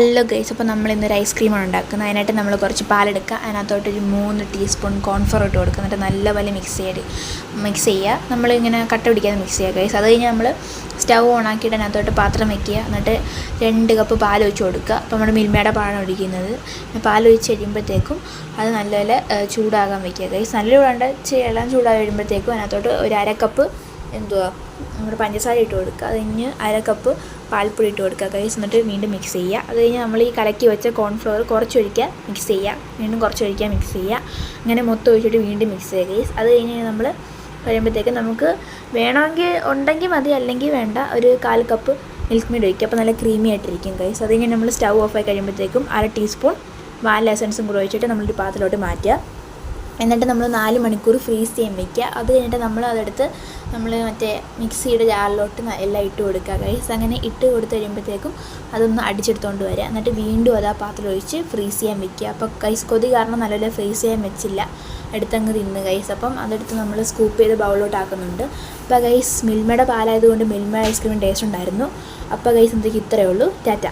Hello guys, അപ്പോൾ നമ്മൾ ഇന്നൊരു ഐസ്ക്രീമാണ് ഉണ്ടാക്കുന്നത്. അതിനായിട്ട് നമ്മൾ കുറച്ച് പാലെടുക്കുക, അതിനകത്തോട്ടൊരു 3 ടീസ്പൂൺ കോൺഫ്ലോർ ഇട്ട് കൊടുക്കുക. എന്നിട്ട് നല്ലപോലെ മിക്സ് ചെയ്യുക. നമ്മളിങ്ങനെ കട്ട പിടിക്കാതെ മിക്സ് ചെയ്യുക ഗൈസ്. അത് കഴിഞ്ഞ് നമ്മൾ സ്റ്റൗ ഓണാക്കിയിട്ട് അതിനകത്തോട്ട് പാത്രം വയ്ക്കുക. എന്നിട്ട് 2 കപ്പ് പാൽ ഒഴിച്ച് കൊടുക്കുക. അപ്പോൾ നമ്മുടെ മിൽമയുടെ പാലാണ് ഒഴിക്കുന്നത്. പാൽ ഒഴിച്ച് കഴിയുമ്പോഴത്തേക്കും അത് നല്ലപോലെ ചൂടാകാൻ വയ്ക്കുക ഗൈസ്. നല്ല ചൂടാണ്ട് ഇളം ചൂടായി വരുമ്പോഴത്തേക്കും അതിനകത്തോട്ട് ഒരു 1/2 കപ്പ് നമ്മുടെ പഞ്ചസാര ഇട്ട് കൊടുക്കുക. അത് കഴിഞ്ഞ് 1/2 കപ്പ് പാൽപ്പൊടി ഇട്ട് കൊടുക്കുക ഗൈസ്. എന്നിട്ട് വീണ്ടും മിക്സ് ചെയ്യുക. അത് കഴിഞ്ഞ് നമ്മൾ ഈ കലക്കി വെച്ച കോൺഫ്ലവർ കുറച്ചൊഴിക്കുക, മിക്സ് ചെയ്യുക, വീണ്ടും കുറച്ചൊഴിക്കുക, മിക്സ് ചെയ്യുക. അങ്ങനെ മൊത്തം ഒഴിച്ചിട്ട് വീണ്ടും മിക്സ് ചെയ്യുക ഗൈസ്. അത് കഴിഞ്ഞ് നമ്മൾ കഴിയുമ്പോഴത്തേക്കും നമുക്ക് വേണമെങ്കിൽ ഉണ്ടെങ്കിൽ മതി, അല്ലെങ്കിൽ വേണ്ട, ഒരു 1/4 കപ്പ് മിൽക്ക് മെയ്ഡ് ഒഴിക്കുക. അപ്പോൾ നല്ല ക്രീമി ആയിട്ടിരിക്കും ഗൈസ്. അത് കഴിഞ്ഞ് നമ്മൾ സ്റ്റൗ ഓഫായി കഴിയുമ്പോഴത്തേക്കും 1/2 ടീസ്പൂൺ വാനില എസൻസും കൂടെ ഒഴിച്ചിട്ട് നമ്മളൊരു പാത്രത്തിലോട്ട് മാറ്റുക. എന്നിട്ട് നമ്മൾ 4 മണിക്കൂർ ഫ്രീസ് ചെയ്യാൻ വയ്ക്കുക. അത് കഴിഞ്ഞിട്ട് നമ്മൾ അതെടുത്ത് മറ്റേ മിക്സിയുടെ ജാറിലോട്ട് എല്ലാം ഇട്ട് കൊടുക്കുക ഗൈസ്. അങ്ങനെ ഇട്ട് കൊടുത്ത് കഴിയുമ്പോഴത്തേക്കും അതൊന്ന് അടിച്ചെടുത്തുകൊണ്ട് വരിക. എന്നിട്ട് വീണ്ടും അത് ആ പാത്രം ഒഴിച്ച് ഫ്രീസ് ചെയ്യാൻ വയ്ക്കുക. അപ്പോൾ ഗൈസ് കൊതി കാരണം നല്ലപോലെ ഫ്രീസ് ചെയ്യാൻ വെച്ചില്ല, എടുത്തങ്ങ് തിന്ന് ഗൈസ്. അപ്പം അതെടുത്ത് നമ്മൾ സ്കൂപ്പ് ചെയ്ത് ബൗളിലോട്ട് ആക്കുന്നുണ്ട്. അപ്പോൾ ഗൈസ് മിൽമയുടെ പാലായതുകൊണ്ട് മിൽമ ഐസ്ക്രീമിന് ടേസ്റ്റ് ഉണ്ടായിരുന്നു. അപ്പോൾ ഗൈസ് എന്തൊക്കെ ഇത്രയേ ഉള്ളൂ. ടാറ്റ.